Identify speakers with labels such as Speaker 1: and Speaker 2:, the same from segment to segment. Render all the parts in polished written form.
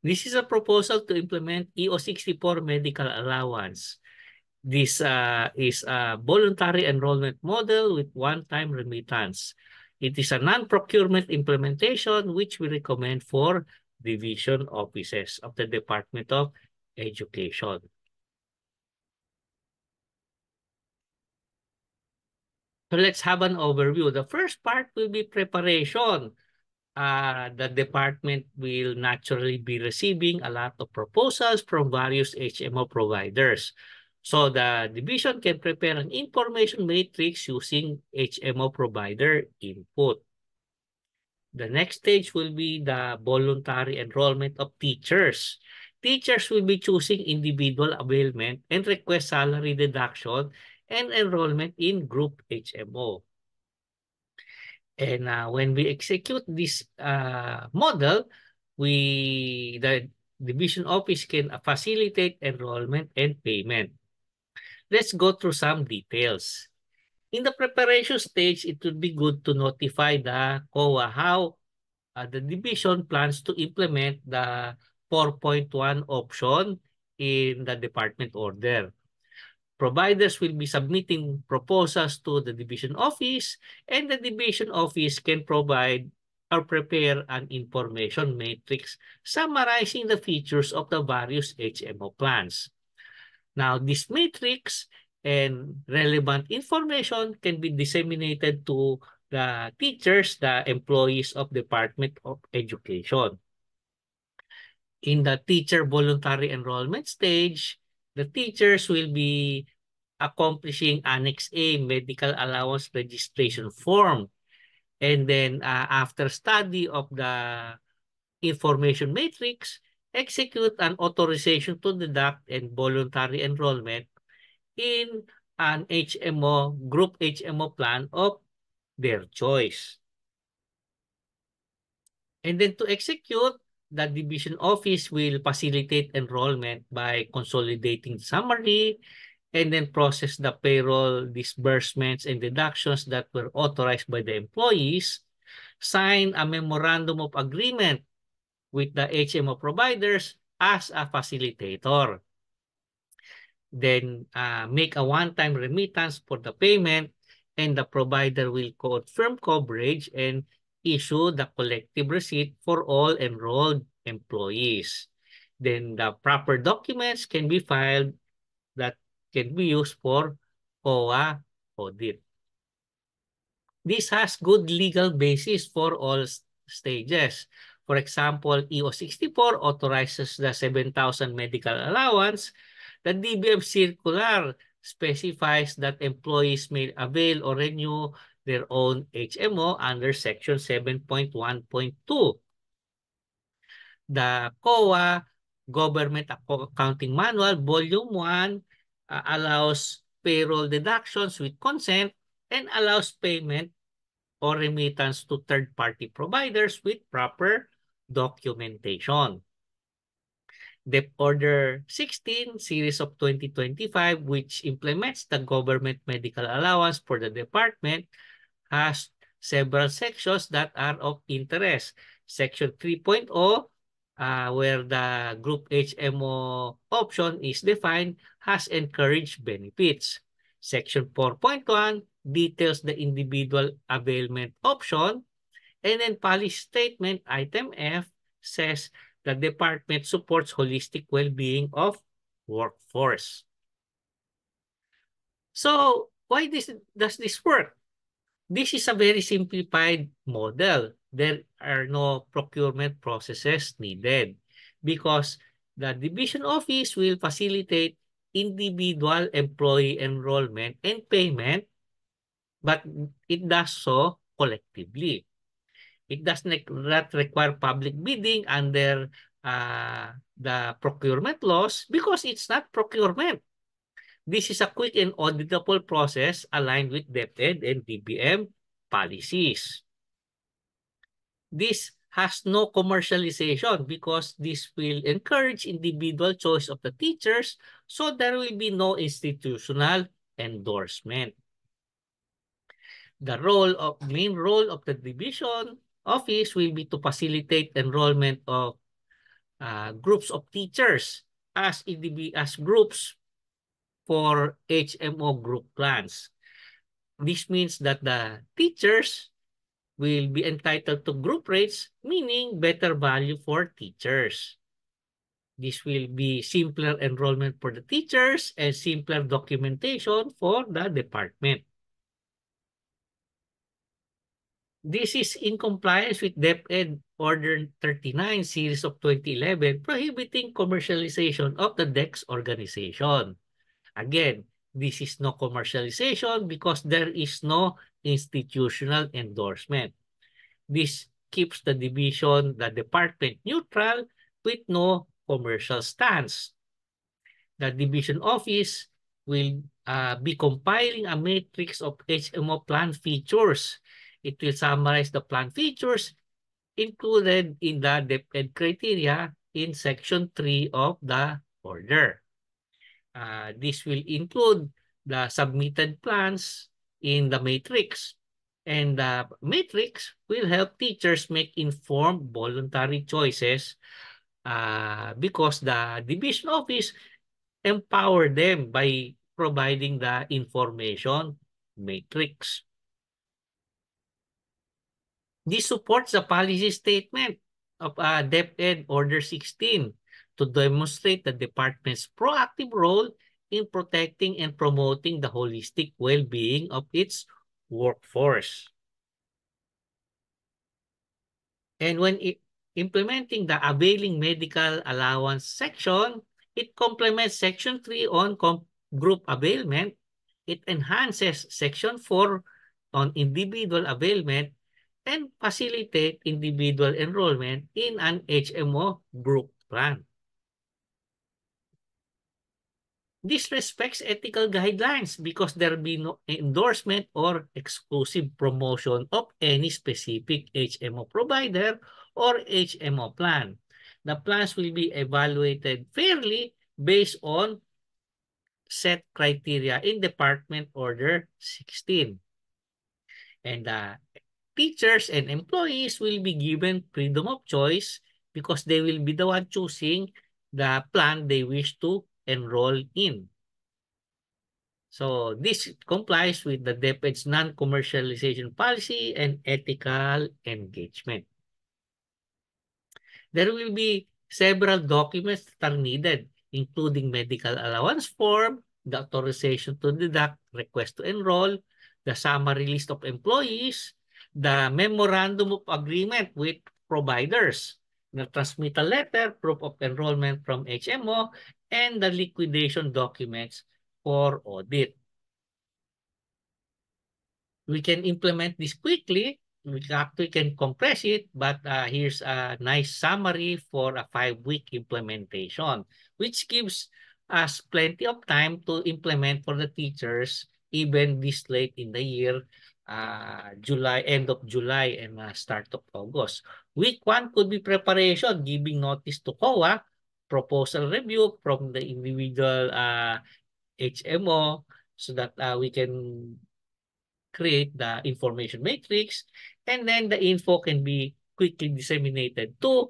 Speaker 1: This is a proposal to implement EO64 medical allowance. This is a voluntary enrollment model with one-time remittance. It is a non-procurement implementation which we recommend for division offices of the Department of Education. So let's have an overview. The first part will be preparation. The department will naturally be receiving a lot of proposals from various HMO providers. So the division can prepare an information matrix using HMO provider input. The next stage will be the voluntary enrollment of teachers. Teachers will be choosing individual availment and request salary deduction and enrollment in group HMO. And when we execute this model, the division office can facilitate enrollment and payment. Let's go through some details. In the preparation stage, it would be good to notify the COA how the division plans to implement the 4.1 option in the department order. Providers will be submitting proposals to the division office, and the division office can provide or prepare an information matrix summarizing the features of the various HMO plans. Now, this matrix and relevant information can be disseminated to the teachers, the employees of Department of Education. In the teacher voluntary enrollment stage, the teachers will be accomplishing Annex A medical allowance registration form. And then after study of the information matrix, execute an authorization to deduct and voluntary enrollment in an HMO, group HMO plan of their choice. And then to execute, the division office will facilitate enrollment by consolidating summary and then process the payroll disbursements and deductions that were authorized by the employees, sign a memorandum of agreement with the HMO providers as a facilitator. Then make a one-time remittance for the payment, and the provider will confirm coverage and issue the collective receipt for all enrolled employees. Then the proper documents can be filed that can be used for COA audit. This has good legal basis for all stages. For example, EO64 authorizes the 7,000 medical allowance. The DBM circular specifies that employees may avail or renew their own HMO under Section 7.1.2. The COA Government Accounting Manual, Volume 1, allows payroll deductions with consent and allows payment or remittance to third-party providers with proper documentation. Dep Order 16, Series of 2025, which implements the government medical allowance for the department, has several sections that are of interest. Section 3.0, where the group HMO option is defined, has encouraged benefits. Section 4.1 details the individual availment option. And then policy statement, item F, says the department supports holistic well-being of workforce. So why does this work? This is a very simplified model. There are no procurement processes needed because the division office will facilitate individual employee enrollment and payment, but it does so collectively. It does not require public bidding under the procurement laws because it's not procurement. This is a quick and auditable process aligned with DepEd and DBM policies. This has no commercialization because this will encourage individual choice of the teachers, so there will be no institutional endorsement. The main role of the division office will be to facilitate enrollment of groups of teachers as groups for HMO group plans. This means that the teachers will be entitled to group rates, meaning better value for teachers. This will be simpler enrollment for the teachers and simpler documentation for the department. This is in compliance with DepEd Order 39 Series of 2011 prohibiting commercialization of the DEX organization. Again, this is no commercialization because there is no institutional endorsement. This keeps the department neutral with no commercial stance. The division office will be compiling a matrix of HMO plan features. It will summarize the plan features included in the DepEd criteria in Section 3 of the order. This will include the submitted plans in the matrix. And the matrix will help teachers make informed voluntary choices because the division office empower them by providing the information matrix. This supports the policy statement of DepEd Order 16 to demonstrate the department's proactive role in protecting and promoting the holistic well-being of its workforce. And when implementing the availing medical allowance section, it complements Section 3 on group availment. It enhances Section 4 on individual availment and facilitate individual enrollment in an HMO group plan. This respects ethical guidelines because there will be no endorsement or exclusive promotion of any specific HMO provider or HMO plan. The plans will be evaluated fairly based on set criteria in Department Order 16. And teachers and employees will be given freedom of choice because they will be the one choosing the plan they wish to enroll in. So this complies with the DepEd's non-commercialization policy and ethical engagement. There will be several documents that are needed, including medical allowance form, the authorization to deduct, request to enroll, the summary list of employees, the memorandum of agreement with providers, the transmittal letter, proof of enrollment from HMO, and the liquidation documents for audit. We can implement this quickly. We actually can compress it, but here's a nice summary for a 5-week implementation, which gives us plenty of time to implement for the teachers, even this late in the year, end of July and start of August. Week 1 could be preparation, giving notice to COA, proposal review from the individual HMO so that we can create the information matrix, and then the info can be quickly disseminated to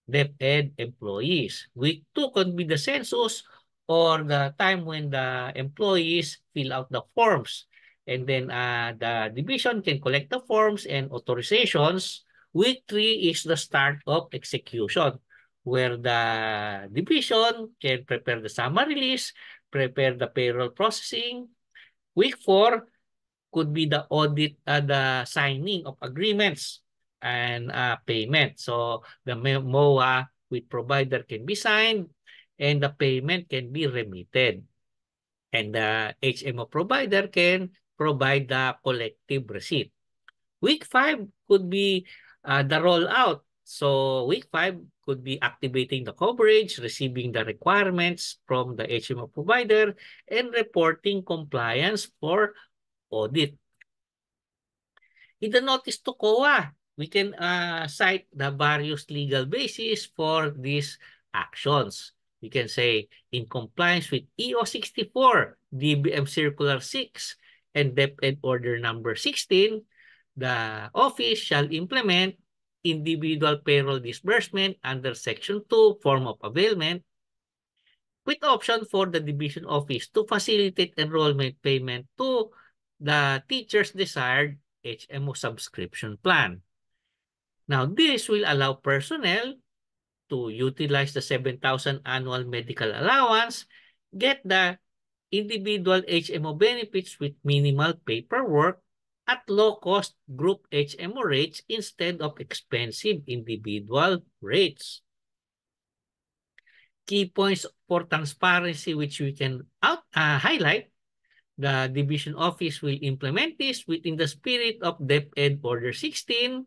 Speaker 1: DepEd employees. Week 2 could be the census or the time when the employees fill out the forms. And then the division can collect the forms and authorizations. Week 3 is the start of execution, where the division can prepare the summary list, prepare the payroll processing. Week 4 could be the audit, the signing of agreements and payment. So the MOA with provider can be signed and the payment can be remitted. And the HMO provider can provide the collective receipt. Week 5 could be the rollout. So week 5 could be activating the coverage, receiving the requirements from the HMO provider, and reporting compliance for audit. In the notice to COA, we can cite the various legal basis for these actions. We can say, in compliance with EO 64, DBM Circular 6, and DepEd Order Number 16, the office shall implement individual payroll disbursement under Section 2, form of availment, with option for the division office to facilitate enrollment payment to the teacher's desired HMO subscription plan. Now, this will allow personnel to utilize the 7,000 annual medical allowance, get the individual HMO benefits with minimal paperwork at low-cost group HMO rates instead of expensive individual rates. Key points for transparency which we can highlight: the division office will implement this within the spirit of DepEd Order 16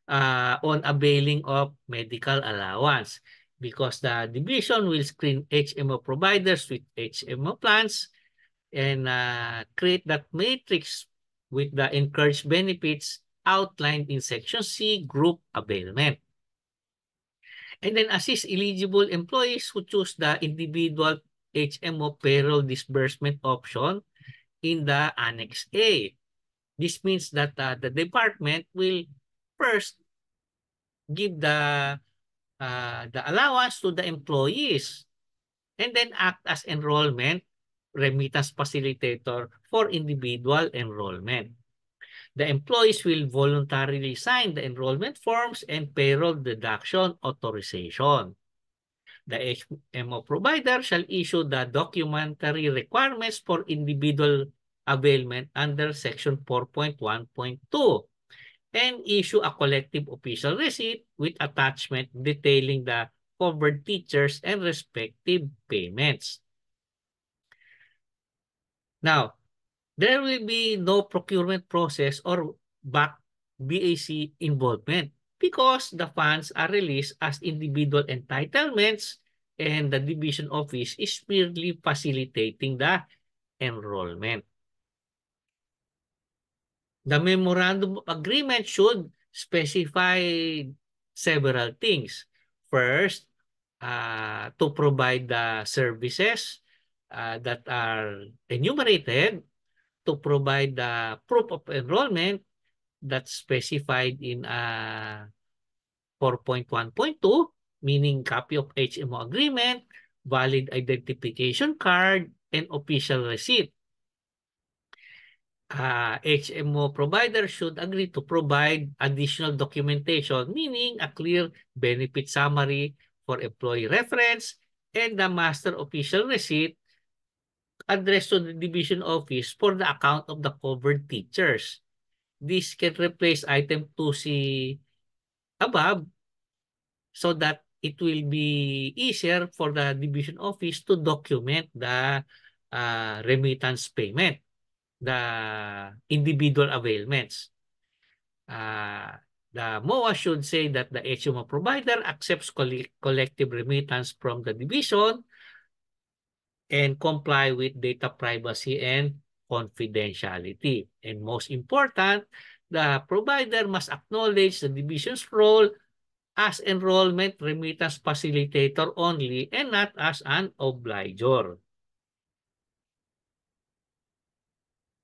Speaker 1: on availing of medical allowance, because the division will screen HMO providers with HMO plans and create that matrix with the encouraged benefits outlined in Section C, group availment. And then assist eligible employees who choose the individual HMO payroll disbursement option in the Annex A. This means that the department will first give the allowance to the employees and then act as enrollment remittance facilitator for individual enrollment. The employees will voluntarily sign the enrollment forms and payroll deduction authorization. The HMO provider shall issue the documentary requirements for individual availment under Section 4.1.2 and issue a collective official receipt with attachment detailing the covered teachers and respective payments. Now, there will be no procurement process or BAC involvement because the funds are released as individual entitlements and the division office is merely facilitating the enrollment. The memorandum of agreement should specify several things. First, to provide the services that are enumerated, to provide the proof of enrollment that's specified in 4.1.2, meaning copy of HMO agreement, valid identification card, and official receipt. HMO provider should agree to provide additional documentation, meaning a clear benefit summary for employee reference and the master official receipt addressed to the division office for the account of the covered teachers. This can replace item 2C above so that it will be easier for the division office to document the remittance payment, the individual availments. The MOA should say that the HMO provider accepts collective remittance from the division and comply with data privacy and confidentiality. And most important, the provider must acknowledge the division's role as enrollment remittance facilitator only and not as an obligor.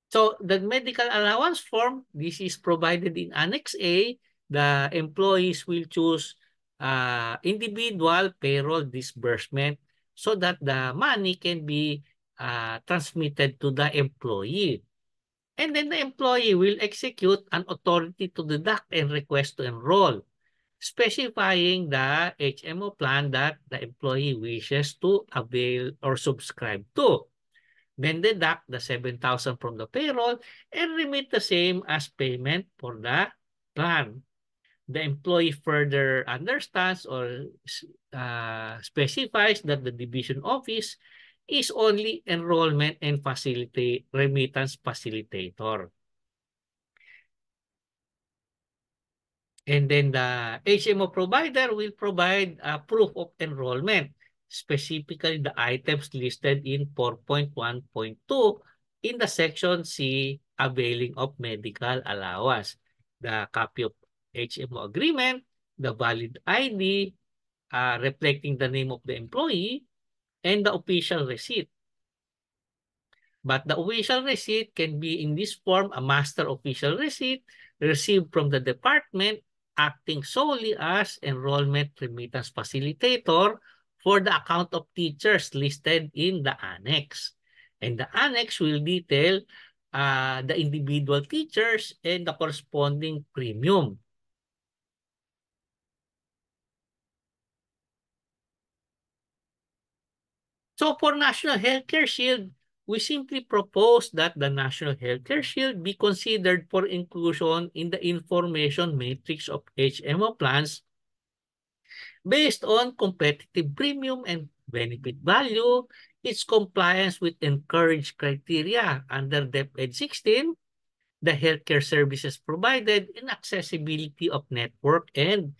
Speaker 1: So the medical allowance form, this is provided in Annex A. The employees will choose individual payroll disbursement so that the money can be transmitted to the employee. And then the employee will execute an authority to deduct and request to enroll, specifying the HMO plan that the employee wishes to avail or subscribe to. Then deduct the 7,000 from the payroll and remit the same as payment for the plan. The employee further understands or specifies that the division office is only enrollment and remittance facilitator. And then the HMO provider will provide a proof of enrollment, specifically the items listed in 4.1.2 in the Section C, availing of medical allowance. The copy of HMO agreement, the valid ID reflecting the name of the employee, and the official receipt. But the official receipt can be in this form: a master official receipt received from the department acting solely as enrollment remittance facilitator for the account of teachers listed in the annex. And the annex will detail the individual teachers and the corresponding premium. So for National Healthcare Shield, we simply propose that the National Healthcare Shield be considered for inclusion in the information matrix of HMO plans based on competitive premium and benefit value, its compliance with encouraged criteria under DepEd 16, the healthcare services provided, and accessibility of network and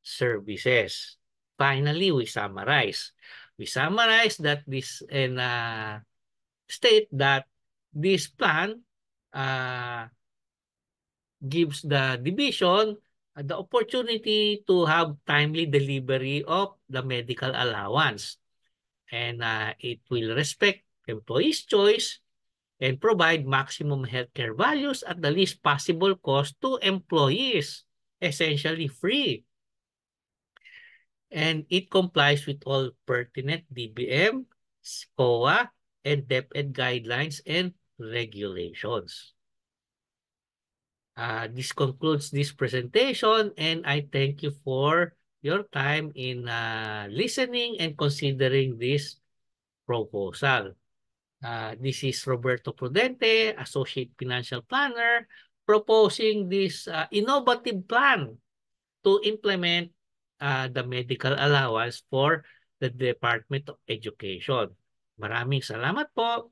Speaker 1: services. Finally, we summarize. We summarize that this and state that this plan uh, gives the division the opportunity to have timely delivery of the medical allowance. And it will respect employees' choice and provide maximum healthcare values at the least possible cost to employees, essentially free. And it complies with all pertinent DBM, SCOA, and DepEd guidelines and regulations. This concludes this presentation, and I thank you for your time in listening and considering this proposal. This is Roberto Prudente, Associate Financial Planner, proposing this innovative plan to implement the medical allowance for the Department of Education. Maraming salamat po.